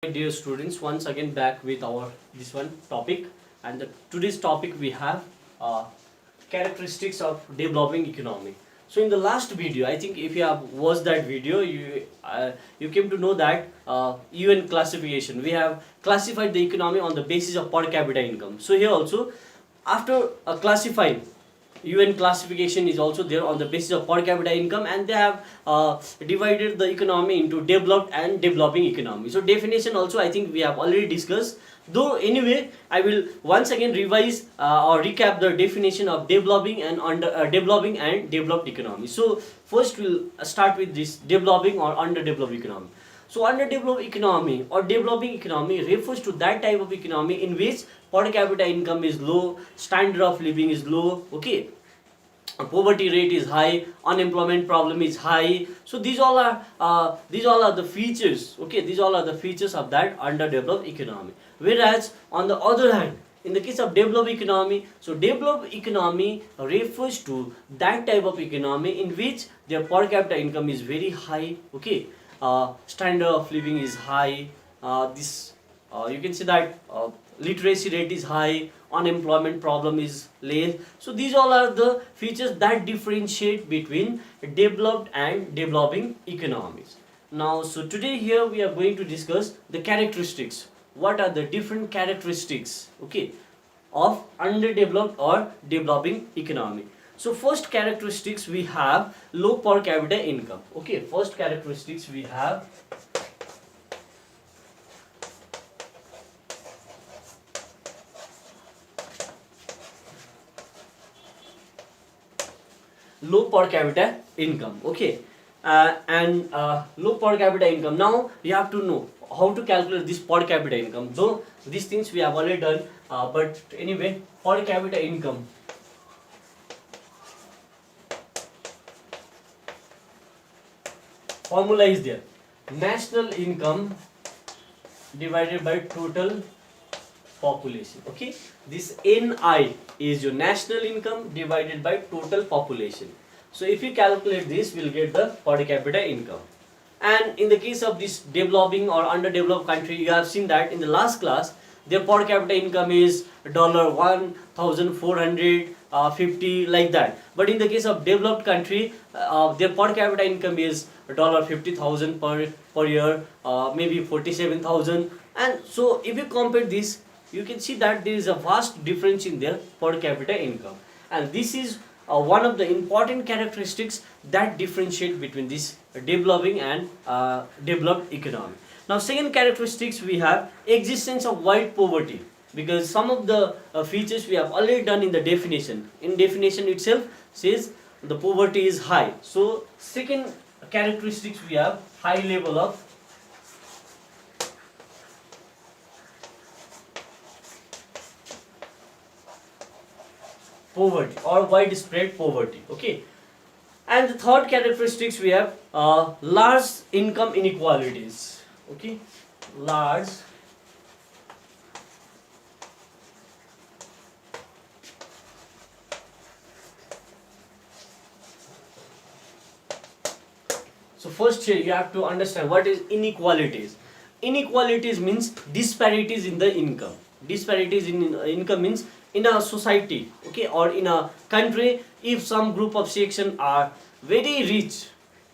My dear students, once again back with our this one topic, and today's topic we have uh, characteristics of developing economy. So in the last video, I think if you have watched that video, you came to know that UN classification, we have classified the economy on the basis of per capita income. So here also, after classifying, UN classification is also there on the basis of per capita income, and they have divided the economy into developed and developing economy. So definition also I think we have already discussed. Though anyway, I will once again revise or recap the definition of developing and developing and developed economy. So first we'll start with this developing or underdeveloped economy. So underdeveloped economy or developing economy refers to that type of economy in which per capita income is low, standard of living is low, okay, poverty rate is high, unemployment problem is high. So these all are the features, okay, these all are the features of that underdeveloped economy. Whereas on the other hand, in the case of developed economy, so developed economy refers to that type of economy in which their per capita income is very high, okay, standard of living is high, this you can see that literacy rate is high, unemployment problem is less. So these all are the features that differentiate between developed and developing economies. Now, so today here we are going to discuss the characteristics. What are the different characteristics, okay, of underdeveloped or developing economy? So first characteristics we have low per capita income. Okay, first characteristics we have low per capita income, okay, and low per capita income. Now you have to know how to calculate this per capita income, though these things we have already done, but anyway, per capita income, formula is there: national income divided by total population. Okay, this NI is your national income divided by total population. So if you calculate this, we'll get the per capita income. And in the case of this developing or underdeveloped country, you have seen that in the last class their per capita income is $1,450, like that. But in the case of developed country, their per capita income is $50,000 per year, maybe 47,000. And so if you compare this, you can see that there is a vast difference in their per capita income, and this is one of the important characteristics that differentiate between this developing and developed economy. Now second characteristics we have existence of wide poverty, because some of the features we have already done in the definition. In definition itself says the poverty is high. So second characteristics we have high level of poverty or widespread poverty, okay. And the third characteristics we have large income inequalities, okay, large so first here you have to understand what is inequalities. Inequalities means disparities in the income. Disparities in income means in a society, okay, or in a country, if some group of section are very rich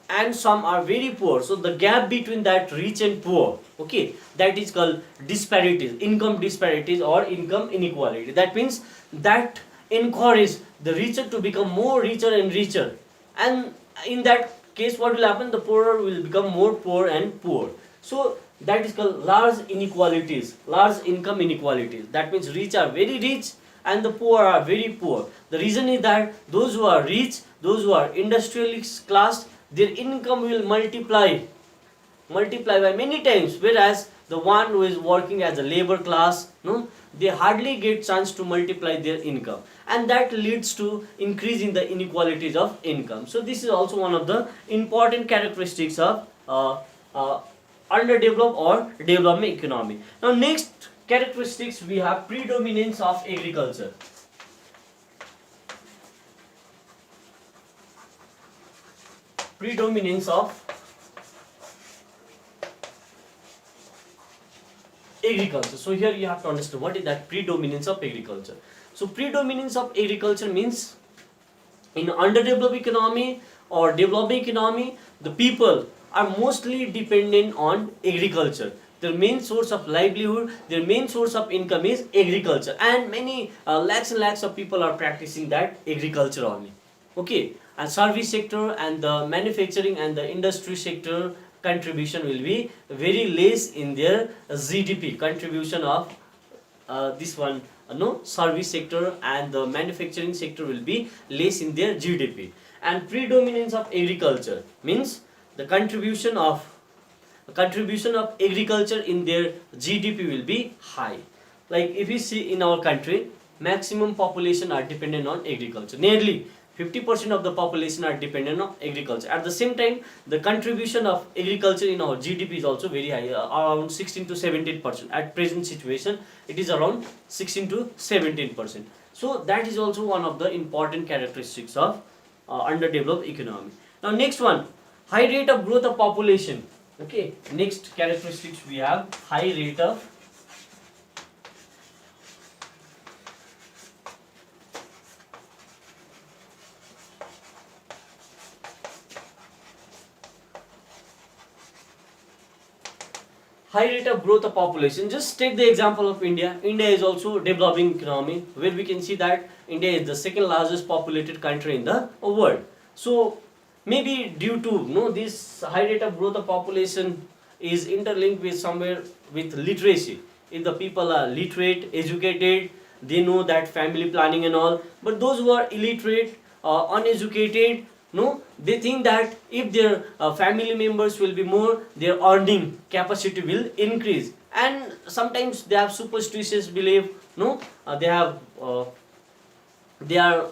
and some are very poor, so the gap between that rich and poor, okay, that is called disparities, income disparities or income inequality. That means that encourage the richer to become more richer and richer, and in that case what will happen, the poorer will become more poor and poor. So that is called large inequalities, large income inequalities. That means rich are very rich and the poor are very poor. The reason is that those who are rich, those who are industrialist class, their income will multiply by many times, whereas the one who is working as a labor class, no, they hardly get chance to multiply their income, and that leads to increase in the inequalities of income. So this is also one of the important characteristics of underdeveloped or developing economy. Now next characteristics we have predominance of agriculture. Predominance of agriculture. So here you have to understand what is that predominance of agriculture. So predominance of agriculture means in underdeveloped economy or developing economy, the people are mostly dependent on agriculture. Their main source of livelihood, their main source of income is agriculture, and many lakhs and lakhs of people are practicing that agriculture only. Okay, and service sector and the manufacturing and the industry sector contribution will be very less in their GDP contribution of this one. No, service sector and the manufacturing sector will be less in their GDP. And predominance of agriculture means the contribution of agriculture in their GDP will be high. Like if you see in our country, maximum population are dependent on agriculture. Nearly 50% of the population are dependent on agriculture. At the same time, the contribution of agriculture in our GDP is also very high, around 16 to 17%. At present situation, it is around 16 to 17%. So that is also one of the important characteristics of underdeveloped economy. Now next one, high rate of growth of population. Okay, next characteristics we have high rate of growth of population. Just take the example of India. India is also developing economy, where we can see that India is the second largest populated country in the world. So maybe due to this high rate of growth of population is interlinked with somewhere with literacy. If the people are literate, educated, they know that family planning and all. But those who are illiterate, uneducated, no, they think that if their family members will be more, their earning capacity will increase, and sometimes they have superstitious belief. No, they are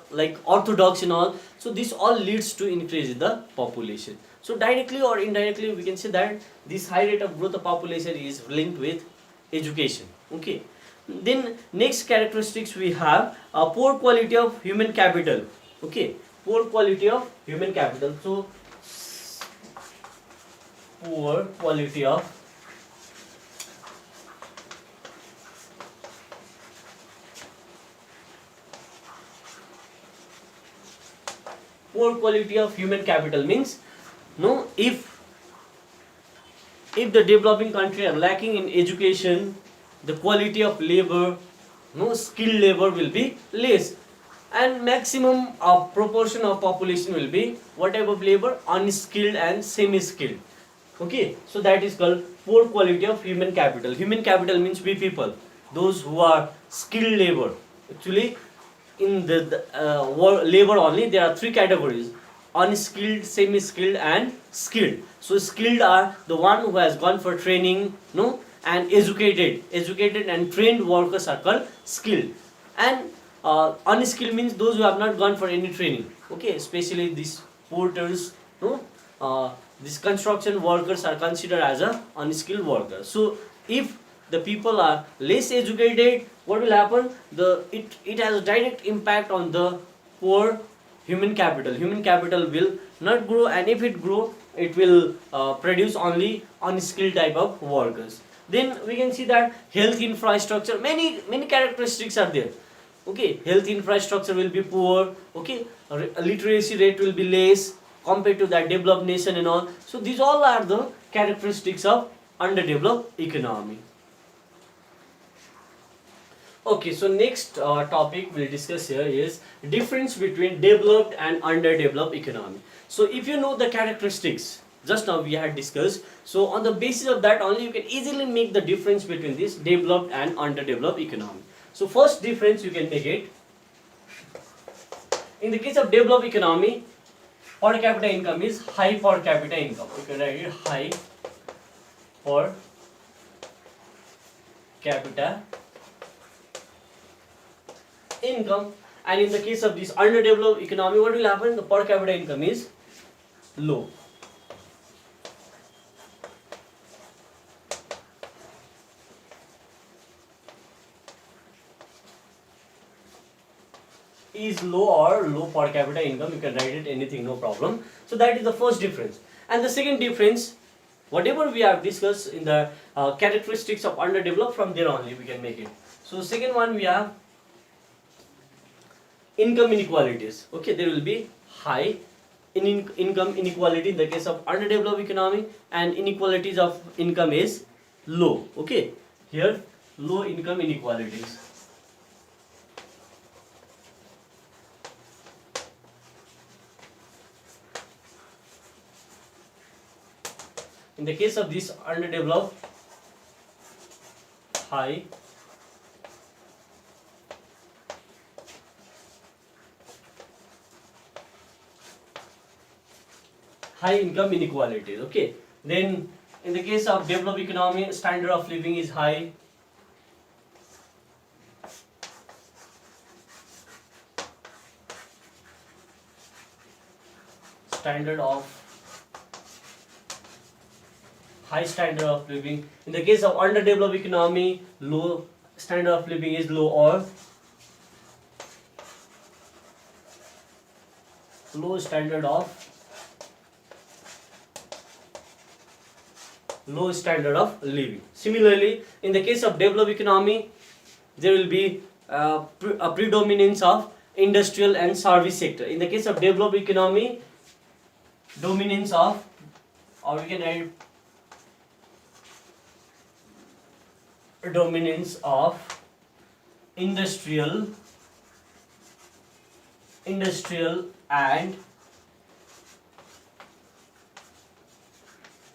like orthodox and all. So this all leads to increase in the population. So directly or indirectly, we can say that this high rate of growth of population is linked with education. Okay. Then next characteristics we have poor quality of human capital. Okay, poor quality of human capital. So poor quality of human capital means if the developing country are lacking in education, the quality of labor, skilled labor will be less, and maximum proportion of population will be what type of labor? Unskilled and semi-skilled. Okay, so that is called poor quality of human capital. Human capital means we people, those who are skilled labor. Actually, in the labor only, there are three categories: unskilled, semi-skilled, and skilled. So skilled are the one who has gone for training, and educated and trained workers are called skilled. And unskilled means those who have not gone for any training. Okay, especially these porters, these construction workers are considered as a unskilled worker. So if the people are less educated, what will happen? It has a direct impact on the poor human capital. Human capital will not grow, and if it grow, it will produce only unskilled type of workers. Then we can see that health infrastructure, many characteristics are there. Okay, health infrastructure will be poor. Okay, literacy rate will be less compared to that developed nation and all. So these all are the characteristics of underdeveloped economy. Okay, so next topic we'll discuss here is difference between developed and underdeveloped economy. So if you know the characteristics just now we had discussed, so on the basis of that only you can easily make the difference between this developed and underdeveloped economy. So first difference you can make it. In the case of developed economy, per capita income is high per capita income. You can write it high per capita income. And in the case of this underdeveloped economy, what will happen? The per capita income is low. Is low or low per capita income, you can write it anything, no problem. So that is the first difference. And the second difference, whatever we have discussed in the characteristics of underdeveloped, from there only we can make it. So second one we have income inequalities. Okay, there will be high income inequality in the case of underdeveloped economy, and inequalities of income is low. Okay, here low income inequalities. In the case of this underdeveloped, high income inequalities. Okay, then in the case of developed economy, standard of living is high. High standard of living. In the case of underdeveloped economy, low standard of living is low, or low standard of living. Similarly, in the case of developed economy, there will be a predominance of industrial and service sector. In the case of developed economy, dominance of, or we can add dominance of industrial and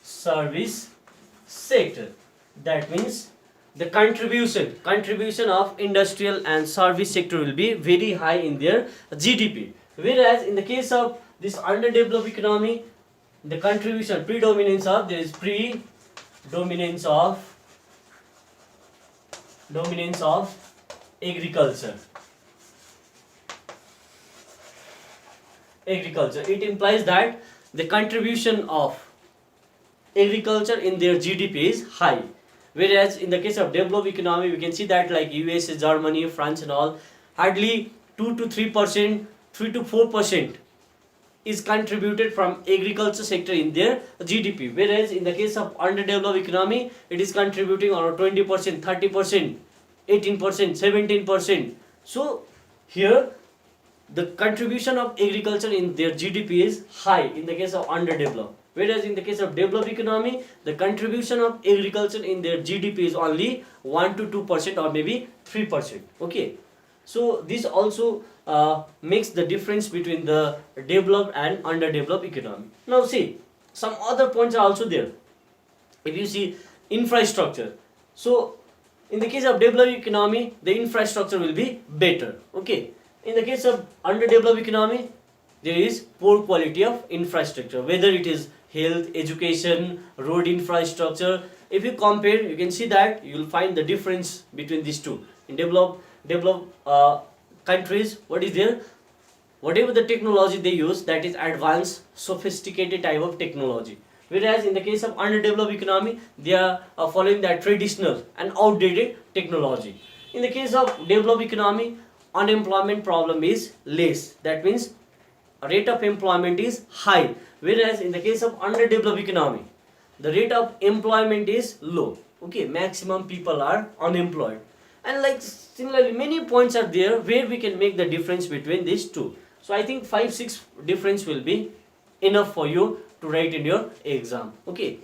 service sector. That means the contribution of industrial and service sector will be very high in their GDP. Whereas in the case of this underdeveloped economy, the contribution, predominance of agriculture. It implies that the contribution of agriculture in their GDP is high. Whereas in the case of developed economy, we can see that like US, Germany, France and all, hardly 2 to 3%, 3 to 4% is contributed from agriculture sector in their GDP. Whereas in the case of underdeveloped economy, it is contributing around 20%, 30%, 18%, 17%. So here the contribution of agriculture in their GDP is high in the case of underdeveloped. Whereas in the case of developed economy, the contribution of agriculture in their GDP is only 1 to 2% or maybe 3%. Okay, so this also makes the difference between the developed and underdeveloped economy. Now see, some other points are also there. If you see infrastructure, so in the case of developed economy, the infrastructure will be better. Okay, in the case of underdeveloped economy, there is poor quality of infrastructure, whether it is health, education, road infrastructure. If you compare, you can see that you will find the difference between these two. In developed countries, what is there? Whatever the technology they use, that is advanced, sophisticated type of technology. Whereas in the case of underdeveloped economy, they are following that traditional and outdated technology. In the case of developed economy, unemployment problem is less. That means rate of employment is high. Whereas in the case of underdeveloped economy, the rate of employment is low. Okay, maximum people are unemployed. And like similarly, many points are there where we can make the difference between these two. So I think 5-6 difference will be enough for you to write in your exam. Okay,